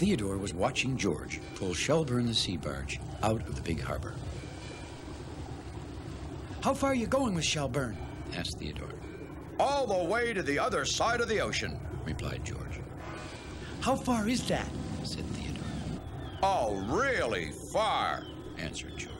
Theodore was watching George pull Shelburne the sea barge out of the big harbor. How far are you going with Shelburne? Asked Theodore. All the way to the other side of the ocean, Replied George. How far is that? Said Theodore. Oh, really far, Answered George.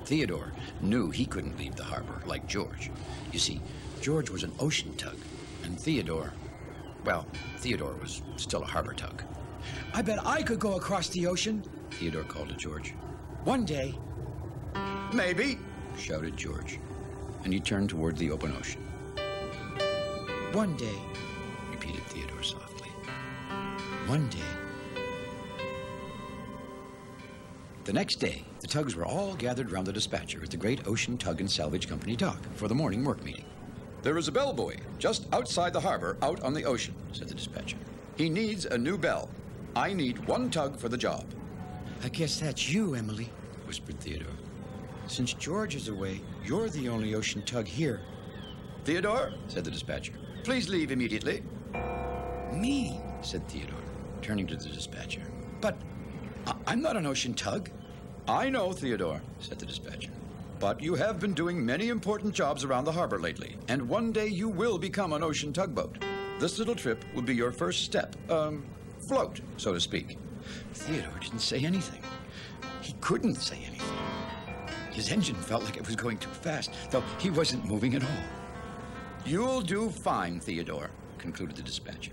Theodore knew he couldn't leave the harbor like George. You see, George was an ocean tug, and Theodore, well, Theodore was still a harbor tug. I bet I could go across the ocean. Theodore called to George. One day. Maybe, Shouted George, and he turned toward the open ocean. One day. Repeated Theodore softly. One day. The next day, the tugs were all gathered round the dispatcher at the Great Ocean Tug and Salvage Company dock for the morning work meeting. there is a bellboy just outside the harbor out on the ocean, Said the dispatcher. He needs a new bell. I need one tug for the job. I guess that's you, Emily. Whispered Theodore. Since George is away, you're the only ocean tug here. Theodore, Said the dispatcher. please leave immediately. Me? Said Theodore, turning to the dispatcher. But I'm not an ocean tug. I know, Theodore, Said the dispatcher. but you have been doing many important jobs around the harbor lately, and one day you will become an ocean tugboat. This little trip will be your first step, float, so to speak. Theodore didn't say anything. He couldn't say anything. His engine felt like it was going too fast, though he wasn't moving at all. You'll do fine, Theodore, concluded the dispatcher.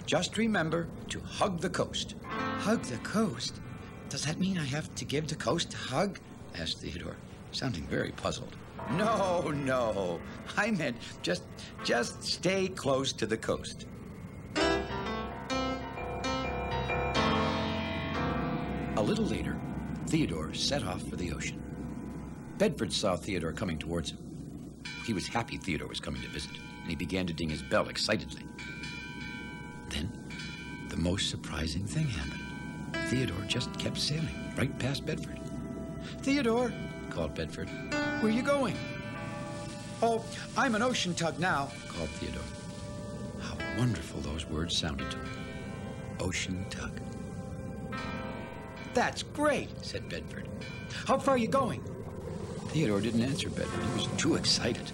Just remember to hug the coast. Hug the coast? Does that mean I have to give the coast a hug? Asked Theodore, sounding very puzzled. No. I meant just stay close to the coast. A little later, Theodore set off for the ocean. Bedford saw Theodore coming towards him. He was happy Theodore was coming to visit, and he began to ding his bell excitedly. Then, the most surprising thing happened. Theodore just kept sailing right past Bedford. Theodore, Called Bedford. where are you going? Oh, I'm an ocean tug now. Called Theodore. How wonderful those words sounded to him. Ocean tug. That's great. Said Bedford. How far are you going? Theodore didn't answer Bedford. He was too excited.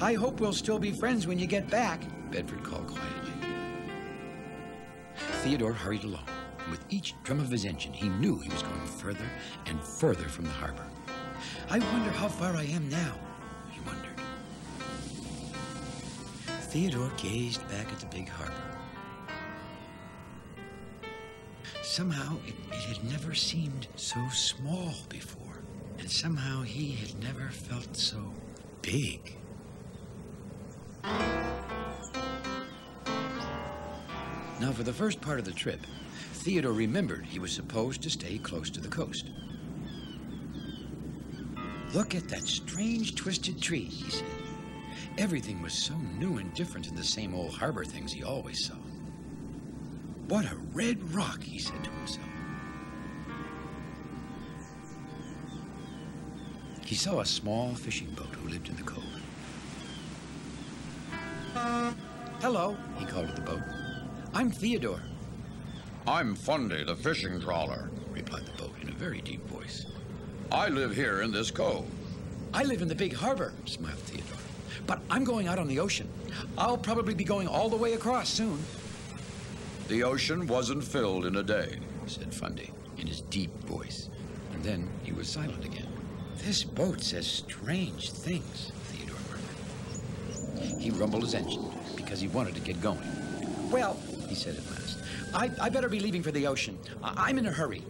I hope we'll still be friends when you get back. Bedford called quietly. Theodore hurried along, and with each drum of his engine, he knew he was going further and further from the harbor. I wonder how far I am now. He wondered. Theodore gazed back at the big harbor. Somehow, it had never seemed so small before, and somehow he had never felt so big. Now, for the first part of the trip, Theodore remembered he was supposed to stay close to the coast. Look at that strange twisted tree, he said. Everything was so new and different than the same old harbor things he always saw. What a red rock, he said to himself. He saw a small fishing boat who lived in the cove. Hello, He called to the boat. I'm Theodore. I'm Fundy, the fishing trawler. Replied the boat in a very deep voice. I live here in this cove. I live in the big harbor, Smiled Theodore. but I'm going out on the ocean. I'll probably be going all the way across soon. The ocean wasn't filled in a day. Said Fundy in his deep voice. And then he was silent again. This boat says strange things. Theodore murmured. He rumbled his engine because he wanted to get going. Well, He said at last. I better be leaving for the ocean. I'm in a hurry.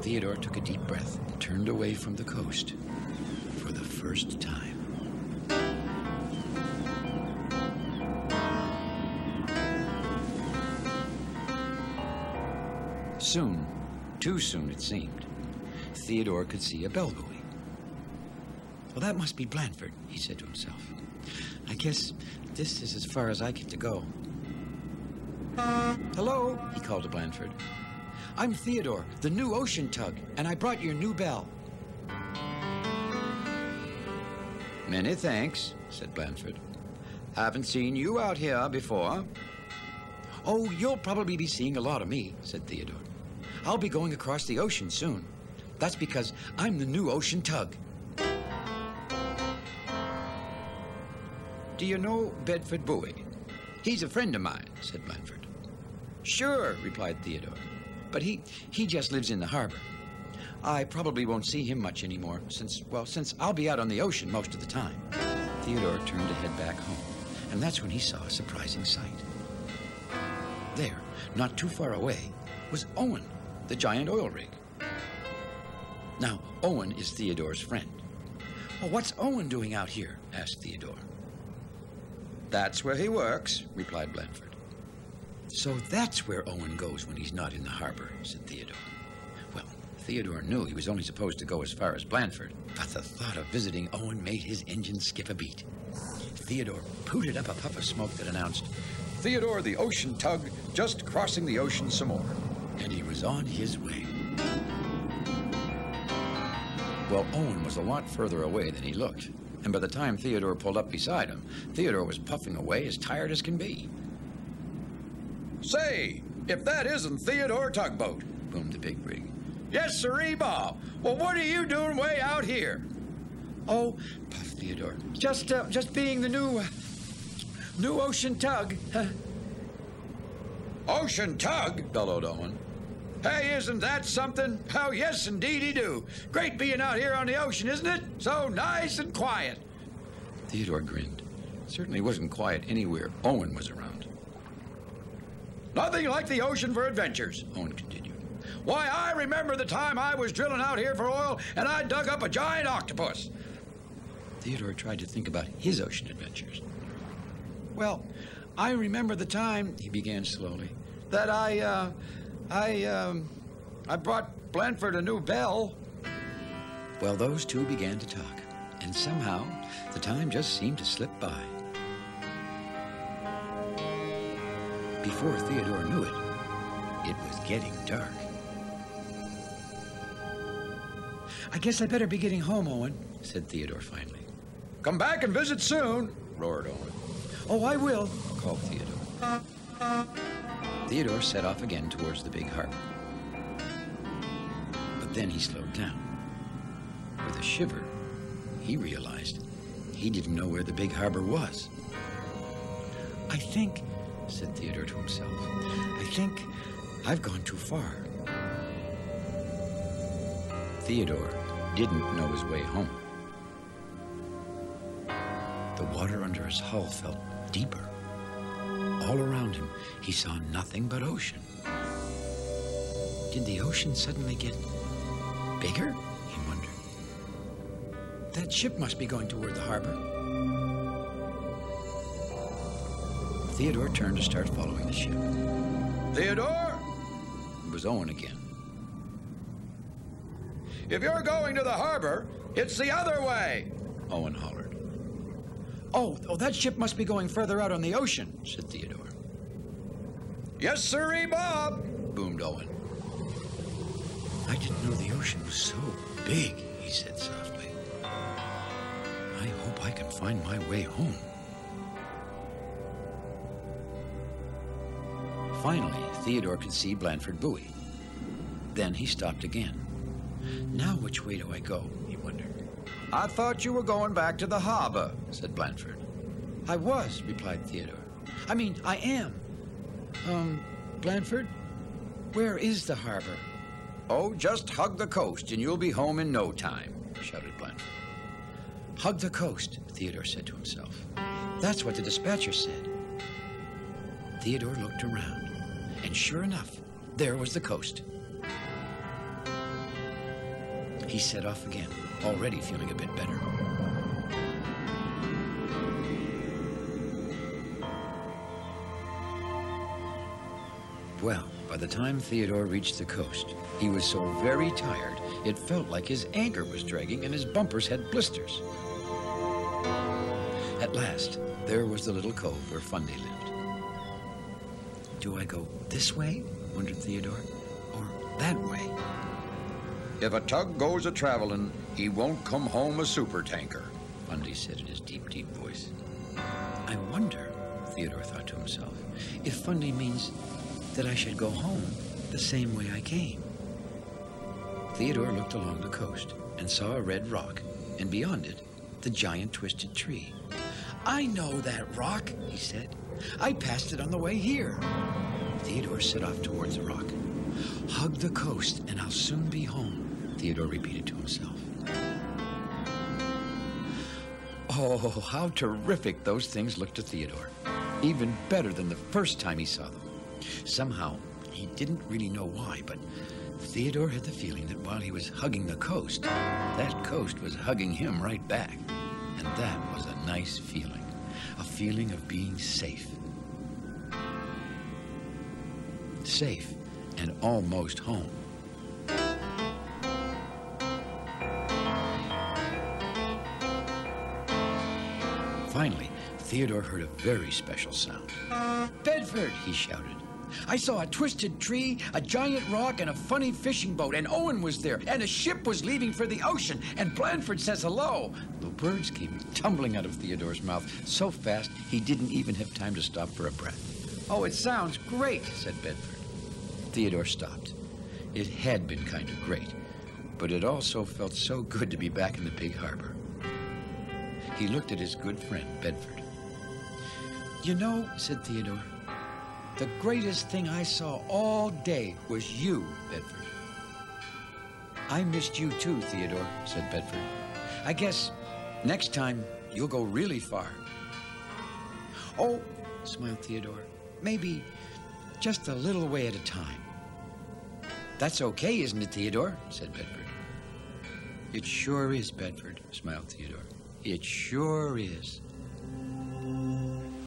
Theodore took a deep breath and turned away from the coast for the first time. Soon, too soon it seemed, Theodore could see a bell buoy. Well, that must be Blandford, He said to himself. I guess this is as far as I get to go. Hello, He called to Blandford. I'm Theodore, the new ocean tug, and I brought your new bell. Many thanks, said Blandford. Haven't seen you out here before. Oh, you'll probably be seeing a lot of me, said Theodore. I'll be going across the ocean soon. That's because I'm the new ocean tug. Do you know Bedford Bowie? He's a friend of mine, said Blandford. Sure, replied Theodore. But he just lives in the harbor. I probably won't see him much anymore since I'll be out on the ocean most of the time. Theodore turned to head back home, and that's when he saw a surprising sight. There, not too far away, was Owen, the giant oil rig. Now, Owen is Theodore's friend. Well, what's Owen doing out here? Asked Theodore. That's where he works, replied Blandford. So that's where Owen goes when he's not in the harbor, said Theodore. Well, Theodore knew he was only supposed to go as far as Blandford, but the thought of visiting Owen made his engine skip a beat. Theodore pooted up a puff of smoke that announced, Theodore the ocean tug, just crossing the ocean some more. And he was on his way. Well, Owen was a lot further away than he looked, and by the time Theodore pulled up beside him, Theodore was puffing away as tired as can be. Say, if that isn't Theodore Tugboat, boomed the big rig. Yes, sirree, Bob. Well, what are you doing way out here? Oh, puffed Theodore, just being the new ocean tug. Ocean tug? Bellowed Owen. Hey, isn't that something? Oh, yes, indeedy do. Great being out here on the ocean, isn't it? So nice and quiet. Theodore grinned. It certainly wasn't quiet anywhere Owen was around. Nothing like the ocean for adventures, Owen continued. Why, I remember the time I was drilling out here for oil and I dug up a giant octopus. Theodore tried to think about his ocean adventures. Well, I remember the time, he began slowly, that I brought Blandford a new bell. Well, those two began to talk, and somehow the time just seemed to slip by. Before Theodore knew it, it was getting dark. I guess I better be getting home, Owen, said Theodore finally. Come back and visit soon, roared Owen. Oh, I will, called Theodore. Theodore set off again towards the big harbor. But then he slowed down. With a shiver, he realized he didn't know where the big harbor was. I think, said Theodore to himself, I think I've gone too far. Theodore didn't know his way home. The water under his hull felt deeper. All around him, he saw nothing but ocean. Did the ocean suddenly get bigger? He wondered. That ship must be going toward the harbor. Theodore turned to start following the ship. Theodore? It was Owen again. If you're going to the harbor, it's the other way, Owen hollered. Oh, that ship must be going further out on the ocean, said Theodore. Yes, sirree, Bob, boomed Owen. I didn't know the ocean was so big, he said softly. I hope I can find my way home. Finally, Theodore could see Blandford Buoy. Then he stopped again. Now which way do I go, he wondered. I thought you were going back to the harbor, said Blandford. I was, replied Theodore. I mean, I am. Blandford, where is the harbor? Oh, just hug the coast and you'll be home in no time, shouted Blandford. Hug the coast, Theodore said to himself. That's what the dispatcher said. Theodore looked around, and sure enough, there was the coast. He set off again, already feeling a bit better. Well, by the time Theodore reached the coast, he was so very tired, it felt like his anchor was dragging and his bumpers had blisters. At last, there was the little cove where Fundy lived. Do I go this way, wondered Theodore, or that way? If a tug goes a-travelin', he won't come home a supertanker, Fundy said in his deep, deep voice. I wonder, Theodore thought to himself. If Fundy means that I should go home the same way I came. Theodore looked along the coast and saw a red rock, and beyond it, the giant twisted tree. I know that rock, he said. I passed it on the way here. Theodore set off towards the rock. Hug the coast, and I'll soon be home, Theodore repeated to himself. Oh, how terrific those things looked to Theodore. Even better than the first time he saw them. Somehow, he didn't really know why, but Theodore had the feeling that while he was hugging the coast, that coast was hugging him right back. And that was a nice feeling. A feeling of being safe. Safe and almost home. Finally, Theodore heard a very special sound. Bedford, he shouted. I saw a twisted tree, a giant rock, and a funny fishing boat, and Owen was there, and a ship was leaving for the ocean, and Blandford says hello. The words came tumbling out of Theodore's mouth so fast he didn't even have time to stop for a breath. Oh, it sounds great, said Bedford. Theodore stopped. It had been kind of great, but it also felt so good to be back in the big harbor. He looked at his good friend, Bedford. You know, said Theodore, the greatest thing I saw all day was you, Bedford. I missed you too, Theodore, said Bedford. I guess next time you'll go really far. Oh, smiled Theodore, maybe just a little way at a time. That's okay, isn't it, Theodore? Said Bedford. It sure is, Bedford, smiled Theodore. It sure is.